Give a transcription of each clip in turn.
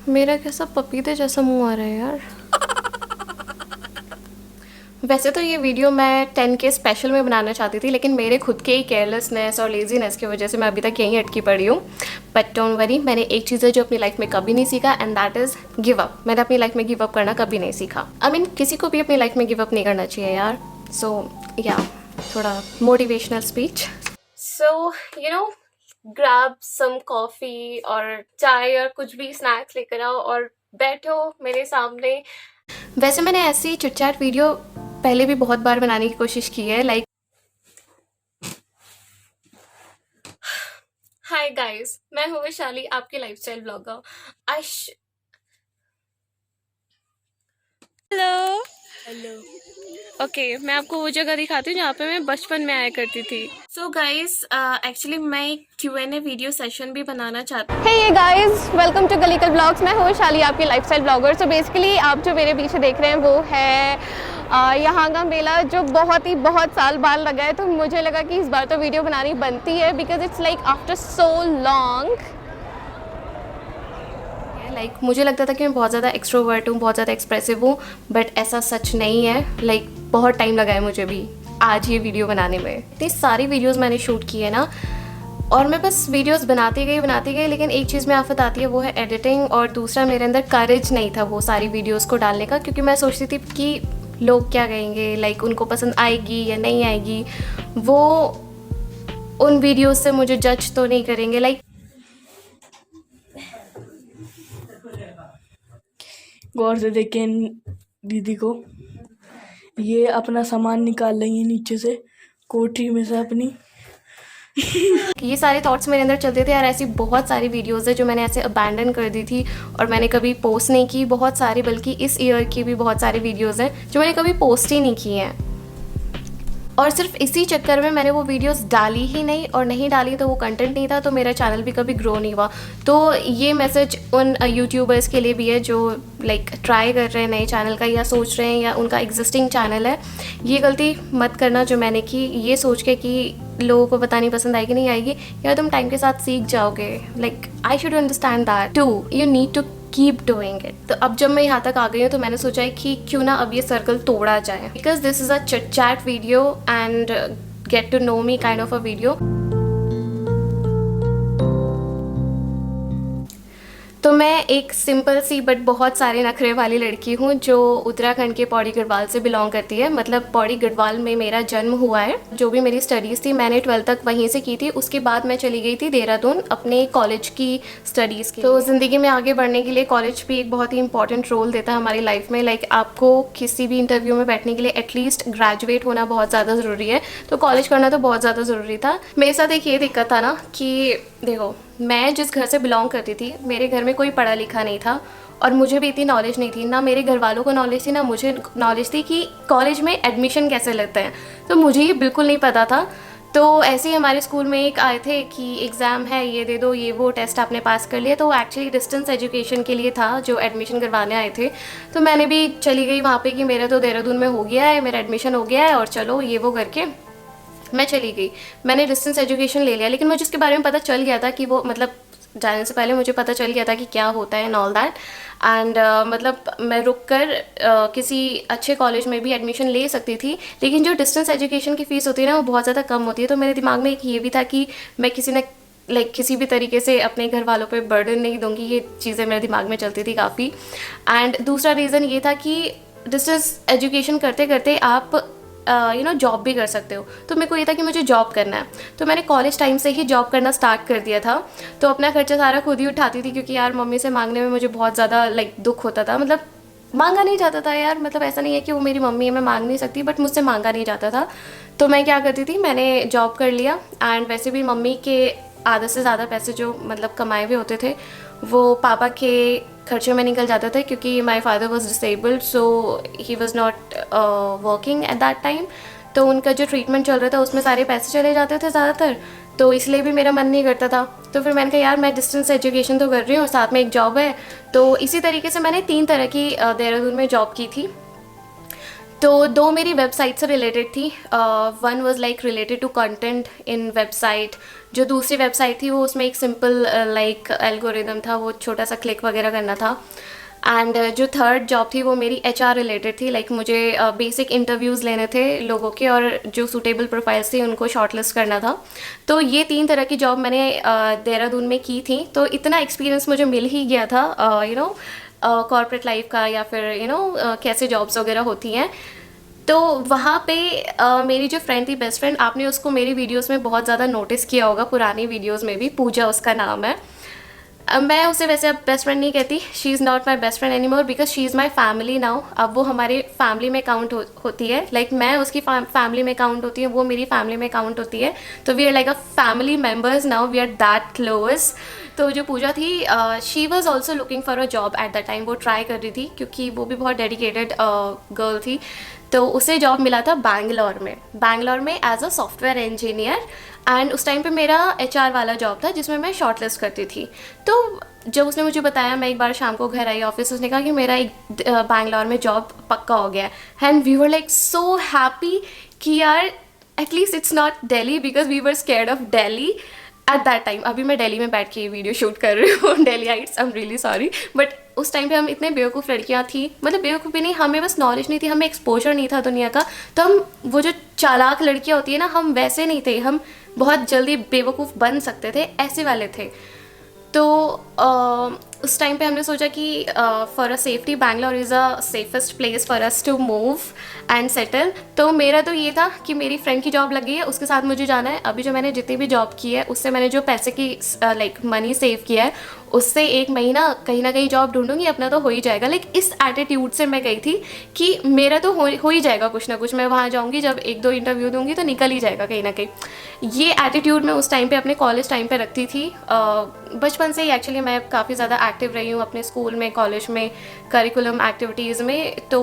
मेरा कैसा पपीते जैसा मुंह आ रहा है यार। वैसे तो ये वीडियो मैं 10K स्पेशल में बनाना चाहती थी, लेकिन मेरे खुद के ही केयरलेसनेस और लेजीनेस की वजह से मैं अभी तक यहीं अटकी पड़ी हूँ। बट डोंट वरी, मैंने एक चीज़ है जो अपनी लाइफ में कभी नहीं सीखा, and that is give up. मैंने अपनी लाइफ में गिव अप करना कभी नहीं सीखा। आई मीन किसी को भी अपनी लाइफ में गिव अप नहीं करना चाहिए यार। सो या थोड़ा motivational speech. So you know, grab some coffee और चाय और कुछ भी स्नैक्स लेकर आओ और बैठो मेरे सामने। वैसे मैंने ऐसी चिट चैट वीडियो पहले भी बहुत बार बनाने की कोशिश की है, लाइक हाय गाइस, मैं हूँ वैशाली, आपकी lifestyle blogger. Hello hello. Okay, मैं आपको वो जगह दिखाती हूँ जहाँ पे मैं बचपन में आया करती थी। सो गाइस, एक्चुअली मैं एक Q&A वीडियो सेशन भी बनाना चाहती हूँ। हे गाइस, वेलकम टू गलीकल ब्लॉग्स। मैं हूँ वैशाली, आपकी लाइफस्टाइल ब्लॉगर। सो बेसिकली आप जो मेरे पीछे देख रहे हैं वो है यहाँ का मेला, जो बहुत साल बाद लगा है। तो मुझे लगा कि इस बार तो वीडियो बनानी बनती है, because it's like after so long. Like मुझे लगता था कि मैं बहुत ज़्यादा एक्सट्रोवर्ट हूँ, बहुत ज़्यादा एक्सप्रेसिव हूँ, बट ऐसा सच नहीं है। लाइक बहुत टाइम लगा है मुझे भी आज ये वीडियो बनाने में। इतनी सारी वीडियोस मैंने शूट की है ना, और मैं बस वीडियोस बनाती गई, लेकिन एक चीज़ में आफत आती है, वो है एडिटिंग। और दूसरा, मेरे अंदर करेज नहीं था वो सारी वीडियोस को डालने का, क्योंकि मैं सोचती थी कि लोग क्या कहेंगे, लाइक उनको पसंद आएगी या नहीं आएगी, वो उन वीडियोस से मुझे जज तो नहीं करेंगे। लाइक गौर से देखें दीदी को, ये अपना सामान निकाल लेंगे नीचे से, कोठी में से अपनी। ये सारे थॉट्स मेरे अंदर चलते थे यार। ऐसी बहुत सारी वीडियोस है जो मैंने ऐसे अबैंडन कर दी थी और मैंने कभी पोस्ट नहीं की। बहुत सारी, बल्कि इस ईयर की भी बहुत सारी वीडियोस हैं जो मैंने कभी पोस्ट ही नहीं की हैं, और सिर्फ इसी चक्कर में मैंने वो वीडियोस डाली ही नहीं, और नहीं डाली तो वो कंटेंट नहीं था, तो मेरा चैनल भी कभी ग्रो नहीं हुआ। तो ये मैसेज उन यूट्यूबर्स के लिए भी है जो लाइक ट्राई कर रहे हैं नए चैनल का, या सोच रहे हैं या उनका एग्जिस्टिंग चैनल है। ये गलती मत करना जो मैंने की, ये सोच के कि लोगों को पता नहीं पसंद आएगी नहीं आएगी, या तुम टाइम के साथ सीख जाओगे। Like I should understand that too, you need to keep doing it. तो अब जब मैं यहाँ तक आ गई हूँ तो मैंने सोचा है कि क्यों ना अब ये सर्कल तोड़ा जाए, because this is a chit chat video and get to know me kind of a video. तो मैं एक सिंपल सी बट बहुत सारे नखरे वाली लड़की हूँ जो उत्तराखंड के पौड़ी गढ़वाल से बिलोंग करती है। मतलब पौड़ी गढ़वाल में मेरा जन्म हुआ है। जो भी मेरी स्टडीज़ थी मैंने 12th तक वहीं से की थी। उसके बाद मैं चली गई थी देहरादून अपने कॉलेज की स्टडीज़ के। तो ज़िंदगी में आगे बढ़ने के लिए कॉलेज भी एक बहुत ही इंपॉर्टेंट रोल देता है हमारी लाइफ में। लाइक आपको किसी भी इंटरव्यू में बैठने के लिए एटलीस्ट ग्रेजुएट होना बहुत ज़्यादा ज़रूरी है, तो कॉलेज करना तो बहुत ज़्यादा ज़रूरी था। मेरे साथ एक ये दिक्कत था ना कि देखो, मैं जिस घर से बिलोंग करती थी, मेरे घर में कोई पढ़ा लिखा नहीं था, और मुझे भी इतनी नॉलेज नहीं थी। ना मेरे घर वालों को नॉलेज थी, ना मुझे नॉलेज थी कि कॉलेज में एडमिशन कैसे लेते हैं। तो मुझे ये बिल्कुल नहीं पता था। तो ऐसे ही हमारे स्कूल में एक आए थे कि एग्ज़ाम है, ये दे दो, ये वो टेस्ट आपने पास कर लिया। तो वो एक्चुअली डिस्टेंस एजुकेशन के लिए था, जो एडमिशन करवाने आए थे। तो मैंने भी चली गई वहाँ पे कि मेरा तो देहरादून में हो गया है, मेरा एडमिशन हो गया है, और चलो ये वो करके मैं चली गई। मैंने डिस्टेंस एजुकेशन ले लिया, लेकिन मुझे उसके बारे में पता चल गया था कि वो, मतलब जाने से पहले मुझे पता चल गया था कि क्या होता है एंड ऑल दैट। एंड मतलब मैं रुक कर किसी अच्छे कॉलेज में भी एडमिशन ले सकती थी, लेकिन जो डिस्टेंस एजुकेशन की फ़ीस होती है ना, वो बहुत ज़्यादा कम होती है। तो मेरे दिमाग में एक ये भी था कि मैं किसी भी तरीके से अपने घर वालों पे बर्डन नहीं दूंगी। ये चीज़ें मेरे दिमाग में चलती थी काफ़ी। एंड दूसरा रीज़न ये था कि डिस्टेंस एजुकेशन करते करते आप जॉब भी कर सकते हो। तो मेरे को ये था कि मुझे जॉब करना है, तो मैंने कॉलेज टाइम से ही जॉब करना स्टार्ट कर दिया था। तो अपना खर्चा सारा खुद ही उठाती थी, क्योंकि यार मम्मी से मांगने में मुझे बहुत ज़्यादा दुख होता था। मतलब मांगा नहीं जाता था यार, मतलब ऐसा नहीं है कि वो मेरी मम्मी है, मैं मांग नहीं सकती, बट मुझसे मांगा नहीं जाता था। तो मैं क्या करती थी, मैंने जॉब कर लिया। एंड वैसे भी मम्मी के आधे से ज़्यादा पैसे जो कमाए हुए होते थे, वो पापा के खर्चे में निकल जाते थे, क्योंकि my father was disabled, so he was not working at that time. तो उनका जो ट्रीटमेंट चल रहा था उसमें सारे पैसे चले जाते थे ज़्यादातर। तो इसलिए भी मेरा मन नहीं करता था। तो फिर मैंने कहा यार, मैं डिस्टेंस एजुकेशन तो कर रही हूँ और साथ में एक जॉब है। तो इसी तरीके से मैंने 3 तरह की देहरादून में जॉब की थी। तो दो मेरी वेबसाइट से रिलेटेड थी। One was like related to content in website, जो दूसरी वेबसाइट थी वो उसमें एक सिंपल लाइक एल्गोरिदम था, वो छोटा सा क्लिक वगैरह करना था। एंड जो थर्ड जॉब थी वो मेरी एचआर रिलेटेड थी, लाइक मुझे बेसिक इंटरव्यूज़ लेने थे लोगों के और जो सूटेबल प्रोफाइल्स थी उनको शॉर्टलिस्ट करना था। तो ये 3 तरह की जॉब मैंने देहरादून में की थी, तो इतना एक्सपीरियंस मुझे मिल ही गया था कॉर्पोरेट लाइफ का, या फिर कैसे जॉब्स वगैरह होती हैं। तो वहाँ पे मेरी जो फ्रेंड थी, बेस्ट फ्रेंड, आपने उसको मेरी वीडियोस में बहुत ज़्यादा नोटिस किया होगा, पुरानी वीडियोस में भी, पूजा उसका नाम है। मैं उसे वैसे अब बेस्ट फ्रेंड नहीं कहती, she is not my best friend any more because she is my family now. अब वो हमारे फैमिली में काउंट होती है, लाइक मैं उसकी फैमिली में काउंट होती है, वो मेरी फैमिली में काउंट होती है। तो we are like a family members now, we are that close. तो जो पूजा थी, she was also looking for a job at the time, वो ट्राई कर रही थी क्योंकि वो भी बहुत डेडिकेटेड गर्ल थी। तो उसे जॉब मिला था बैंगलोर में as a software engineer. And उस टाइम पे मेरा एचआर वाला जॉब था जिसमें मैं शॉर्टलिस्ट करती थी। तो जब उसने मुझे बताया, मैं एक बार शाम को घर आई ऑफिस, उसने कहा कि मेरा एक बैंगलोर में जॉब पक्का हो गया है। And we were like so happy कि यार at least it's not Delhi, because we were scared of Delhi at that time. अभी मैं दिल्ली में बैठ के ये वीडियो शूट कर रही हूँ, Delhi Heights, I am really sorry. But उस टाइम पे हम इतने बेवकूफ़ लड़कियाँ थी, मतलब बेवकूफ़ भी नहीं, हमें बस नॉलेज नहीं थी, हमें एक्सपोजर नहीं था दुनिया का। तो हम वो जो चालाक लड़कियाँ होती है ना, हम वैसे नहीं थे, हम बहुत जल्दी बेवकूफ़ बन सकते थे, ऐसे वाले थे। तो उस टाइम पे हमने सोचा कि for a safety Bangalore is a safest place for us to move and settle. तो मेरा तो ये था कि मेरी फ्रेंड की जॉब लगी है, उसके साथ मुझे जाना है। अभी जो मैंने जितनी भी जॉब की है उससे मैंने जो पैसे की लाइक मनी सेव किया है, उससे एक महीना कहीं ना कहीं जॉब ढूंढूंगी, अपना तो हो ही जाएगा। लाइक इस एटीट्यूड से मैं गई थी कि मेरा तो हो ही जाएगा कुछ ना कुछ, मैं वहाँ जाऊँगी, जब 1-2 इंटरव्यू दूंगी तो निकल ही जाएगा कहीं ना कहीं। ये एटीट्यूड मैं उस टाइम पे अपने कॉलेज टाइम पे रखती थी। बचपन से ही एक्चुअली मैं काफ़ी ज़्यादा एक्टिव रही हूँ अपने स्कूल में, कॉलेज में, करिकुलम एक्टिविटीज़ में। तो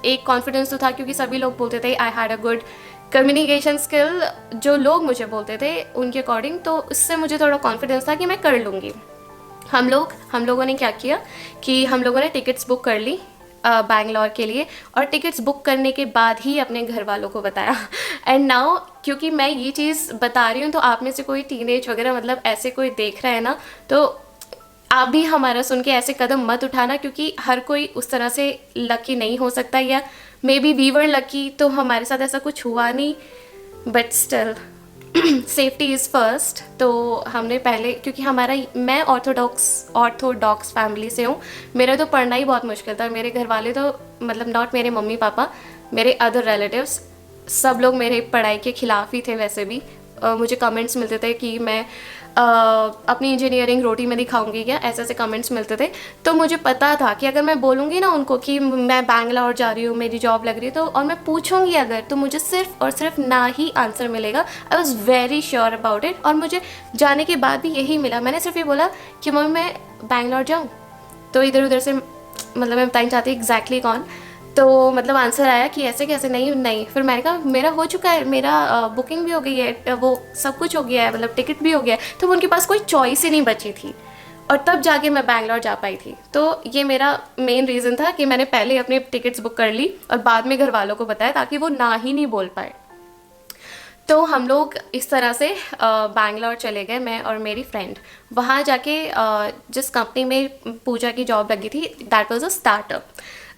एक कॉन्फिडेंस तो था क्योंकि सभी लोग बोलते थे I had a good communication skill, जो लोग मुझे बोलते थे उनके अकॉर्डिंग। तो उससे मुझे थोड़ा कॉन्फिडेंस था कि मैं कर लूँगी। हम लोगों ने क्या किया कि हम लोगों ने टिकट्स बुक कर ली बैंगलोर के लिए, और टिकट्स बुक करने के बाद ही अपने घर वालों को बताया। एंड नाउ क्योंकि मैं ये चीज़ बता रही हूँ, तो आप में से कोई टीनेज वगैरह मतलब ऐसे कोई देख रहा है ना, तो आप भी हमारा सुन के ऐसे कदम मत उठाना, क्योंकि हर कोई उस तरह से लकी नहीं हो सकता, या maybe we were lucky, तो हमारे साथ ऐसा कुछ हुआ नहीं। But still safety is first. तो हमने पहले, क्योंकि मैं ऑर्थोडॉक्स फैमिली से हूँ, मेरा तो पढ़ना ही बहुत मुश्किल था। मेरे घर वाले तो मतलब नॉट मेरे मम्मी पापा, मेरे अदर रिलेटिव्स, सब लोग मेरे पढ़ाई के खिलाफ ही थे वैसे भी। मुझे कमेंट्स मिलते थे कि मैं अपनी इंजीनियरिंग रोटी में दिखाऊंगी क्या, ऐसे ऐसे कमेंट्स मिलते थे। तो मुझे पता था कि अगर मैं बोलूँगी ना उनको कि मैं बैंगलोर जा रही हूँ, मेरी जॉब लग रही है, तो और मैं पूछूंगी अगर, तो मुझे सिर्फ और सिर्फ ना ही आंसर मिलेगा। I was very sure about it, और मुझे जाने के बाद भी यही मिला। मैंने सिर्फ ये बोला कि मम्मी मैं बैंगलोर जाऊँ, तो इधर उधर से मतलब मैं बताना चाहती एग्जैक्टली कौन, तो मतलब आंसर आया कि ऐसे कैसे, नहीं। फिर मैंने कहा मेरा हो चुका है, मेरा बुकिंग भी हो गई है, वो सब कुछ हो गया है, मतलब टिकट भी हो गया है। तो उनके पास कोई चॉइस ही नहीं बची थी, और तब जाके मैं बैंगलोर जा पाई थी। तो ये मेरा मेन रीज़न था कि मैंने पहले अपनी टिकट्स बुक कर ली और बाद में घर वालों को बताया, ताकि वो ना ही नहीं बोल पाए। तो हम लोग इस तरह से बैंगलोर चले गए, मैं और मेरी फ्रेंड। वहाँ जाके जिस कंपनी में पूजा की जॉब लगी थी, दैट वाज अ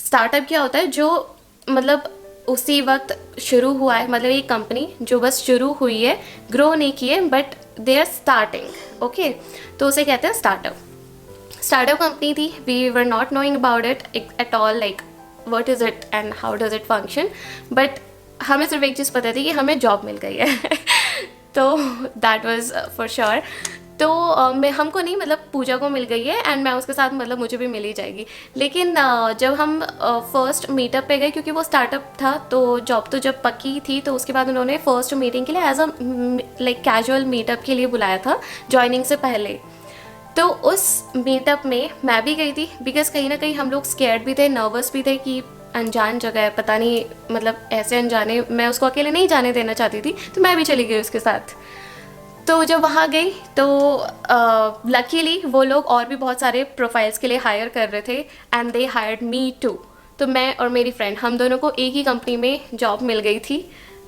स्टार्टअप क्या होता है, जो मतलब उसी वक्त शुरू हुआ है, मतलब एक कंपनी जो बस शुरू हुई है, ग्रो नहीं की है, but they are starting. Okay, तो उसे कहते हैं स्टार्टअप कंपनी थी। We were not knowing about it at all, like what is it and how does it function, but हमें सिर्फ एक चीज़ पता थी कि हमें जॉब मिल गई है। तो दैट वाज फॉर श्योर। तो मैं हमको नहीं, मतलब पूजा को मिल गई है, एंड मैं उसके साथ मतलब मुझे भी मिल ही जाएगी। लेकिन जब हम फर्स्ट मीटअप पे गए, क्योंकि वो स्टार्टअप था, तो जॉब तो जब पक्की थी, तो उसके बाद उन्होंने फर्स्ट मीटिंग के लिए as a like casual meetup के लिए बुलाया था जॉइनिंग से पहले। तो उस मीटअप में मैं भी गई थी, बिकॉज कहीं ना कहीं हम लोग स्केर्ड भी थे, नर्वस भी थे कि अनजान जगह है, पता नहीं मतलब ऐसे अनजाने, मैं उसको अकेले नहीं जाने देना चाहती थी, तो मैं भी चली गई उसके साथ। तो जब वहाँ गई तो लकीली वो लोग और भी बहुत सारे प्रोफाइल्स के लिए हायर कर रहे थे, and they hired me too. तो मैं और मेरी फ्रेंड हम दोनों को एक ही कंपनी में जॉब मिल गई थी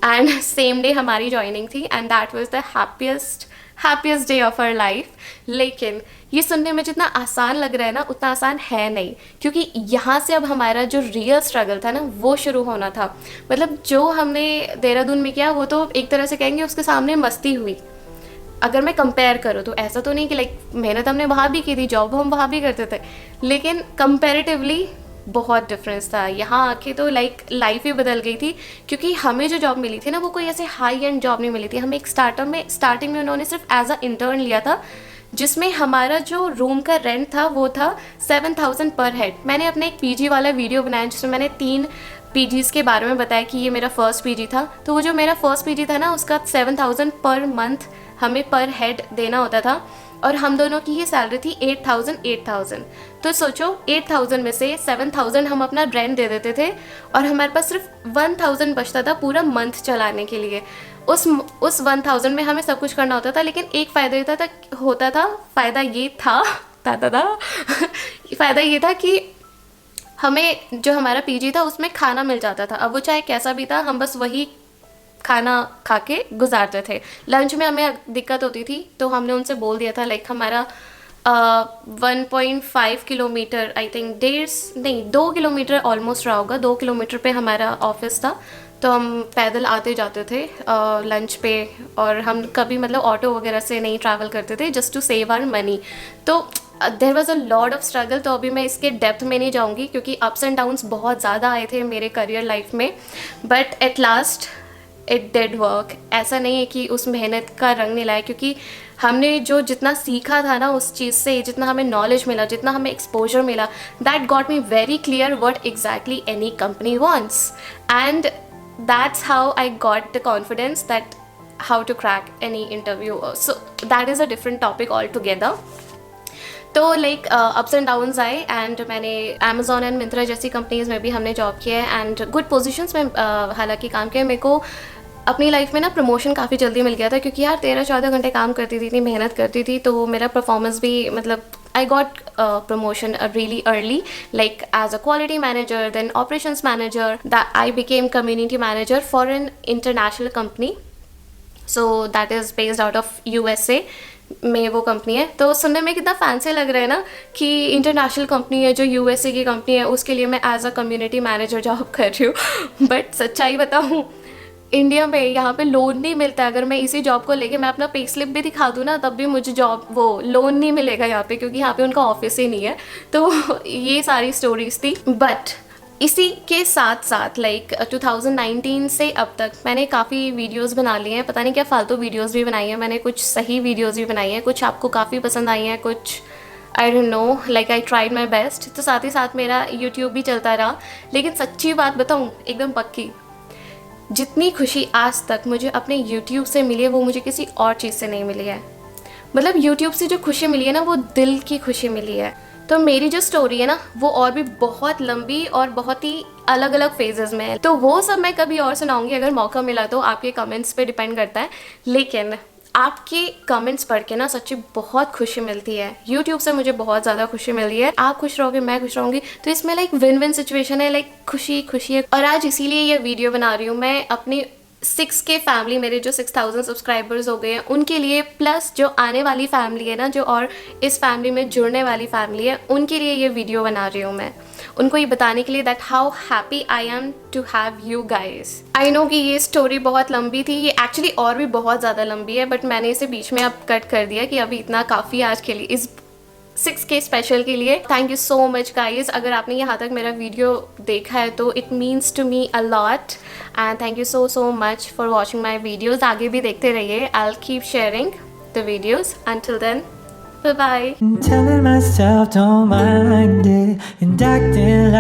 एंड सेम डे हमारी ज्वाइनिंग थी and that was the happiest day of our life. लेकिन ये सुनने में जितना आसान लग रहा है ना उतना आसान है नहीं, क्योंकि यहाँ से अब हमारा जो रियल स्ट्रगल था ना वो शुरू होना था। मतलब जो हमने देहरादून में किया वो तो एक तरह से कहेंगे उसके सामने मस्ती हुई। अगर मैं कंपेयर करूँ तो ऐसा तो नहीं कि लाइक मेहनत हमने वहाँ भी की थी, जॉब हम वहाँ भी करते थे, लेकिन कंपेरेटिवली बहुत डिफरेंस था। यहाँ आके तो लाइक लाइफ ही बदल गई थी, क्योंकि हमें जो जॉब मिली थी ना वो कोई ऐसे हाई एंड जॉब नहीं मिली थी। हमें एक स्टार्टिंग में उन्होंने सिर्फ एज अ इंटर्न लिया था, जिसमें हमारा जो रूम का रेंट था वो था 7,000 पर हेड। मैंने अपने एक पीजी वाला वीडियो बनाया जिसमें मैंने 3 पीजीज़ के बारे में बताया कि ये मेरा फर्स्ट पीजी था। तो वो जो मेरा फर्स्ट पीजी था ना उसका 7,000 पर मंथ हमें पर हेड देना होता था, और हम दोनों की ही सैलरी थी 8,000। तो सोचो 8,000 में से 7,000 हम अपना रेंट दे देते थे और हमारे पास सिर्फ 1,000 बचता था पूरा मंथ चलाने के लिए। उस 1,000 में हमें सब कुछ करना होता था, लेकिन एक फ़ायदा ये था कि हमें जो हमारा पीजी था उसमें खाना मिल जाता था। अब वो चाहे कैसा भी था हम बस वही खाना खा के गुजारते थे। लंच में हमें दिक्कत होती थी तो हमने उनसे बोल दिया था, लाइक हमारा 1.5 kilometre I think 2 kilometre almost रहा होगा, 2 किलोमीटर पे हमारा ऑफिस था। तो हम पैदल आते जाते थे लंच पे, और हम कभी मतलब ऑटो वगैरह से नहीं ट्रैवल करते थे just to save our money. तो there was a lot of struggle. तो अभी मैं इसके डेप्थ में नहीं जाऊँगी क्योंकि अप्स एंड डाउन्स बहुत ज़्यादा आए थे मेरे करियर लाइफ में, but at last it did work. ऐसा नहीं है कि उस मेहनत का रंग नहीं लाया, क्योंकि हमने जो जितना सीखा था ना उस चीज़ से, जितना हमें नॉलेज मिला, जितना हमें एक्सपोजर मिला, that got me very clear what exactly any company wants, and that's how I got the confidence that how to crack any interview. So that is a different topic all together. तो like ups and downs आए and मैंने Amazon and Myntra जैसी companies में भी हमने job किया है and good positions में हालांकि काम किया। मेरे को अपनी लाइफ में ना प्रमोशन काफ़ी जल्दी मिल गया था, क्योंकि यार 13-14 घंटे काम करती थी, इतनी मेहनत करती थी, तो मेरा परफॉर्मेंस भी मतलब I got promotion really early, like as a quality manager, then operations manager, that I became community manager for an international company. So that is based out of USA में वो कंपनी है। तो सुनने में कितना fancy लग रहा है ना कि इंटरनेशनल कंपनी है जो USA की कंपनी है, उसके लिए मैं as a community manager job कर रही हूँ। बट सच्चाई बताऊँ, इंडिया में यहाँ पे लोन नहीं मिलता है। अगर मैं इसी जॉब को लेके मैं अपना पे स्लिप भी दिखा दूँ ना तब भी मुझे लोन नहीं मिलेगा यहाँ पे, क्योंकि यहाँ पे उनका ऑफिस ही नहीं है। तो ये सारी स्टोरीज थी। बट इसी के साथ साथ लाइक 2019 से अब तक मैंने काफ़ी वीडियोस बना लिए हैं। पता नहीं क्या फालतू वीडियोस भी बनाई हैं मैंने, कुछ सही वीडियोस भी बनाई हैं, कुछ आपको काफ़ी पसंद आई हैं, कुछ I don't know, like I tried my best. तो साथ ही साथ मेरा यूट्यूब भी चलता रहा। लेकिन सच्ची बात बताऊँ एकदम पक्की, जितनी खुशी आज तक मुझे अपने YouTube से मिली है वो मुझे किसी और चीज़ से नहीं मिली है। मतलब YouTube से जो खुशी मिली है ना वो दिल की खुशी मिली है। तो मेरी जो स्टोरी है ना वो और भी बहुत लंबी और बहुत ही अलग अलग फेजेस में है, तो वो सब मैं कभी और सुनाऊंगी अगर मौका मिला तो। आपके कमेंट्स पे डिपेंड करता है, लेकिन आपके कमेंट्स पढ़ के ना सच्ची बहुत खुशी मिलती है। YouTube से मुझे बहुत ज़्यादा खुशी मिल रही है। आप खुश रहोगे, मैं खुश रहूँगी, तो इसमें लाइक विन विन सिचुएशन है, लाइक खुशी खुशी है। और आज इसीलिए ये वीडियो बना रही हूँ मैं अपनी 6K फैमिली, मेरे जो 6,000 सब्सक्राइबर्स हो गए हैं उनके लिए, प्लस जो आने वाली फैमिली है ना, जो और इस फैमिली में जुड़ने वाली फैमिली है, उनके लिए ये वीडियो बना रही हूँ मैं। उनको ये बताने के लिए that how happy I am to have you guys. I know कि ये स्टोरी बहुत लंबी थी, ये एक्चुअली और भी बहुत ज़्यादा लंबी है, बट मैंने इसे बीच में अब कट कर दिया कि अभी इतना काफ़ी आज के लिए, इस 6K स्पेशल के लिए। Thank you so much guys. अगर आपने यहाँ तक मेरा वीडियो देखा है तो it means to me a lot, and thank you so much for watching my videos. आगे भी देखते रहिए। I will keep sharing the videos. Until then, bye bye. Telling myself don't mind it and acting like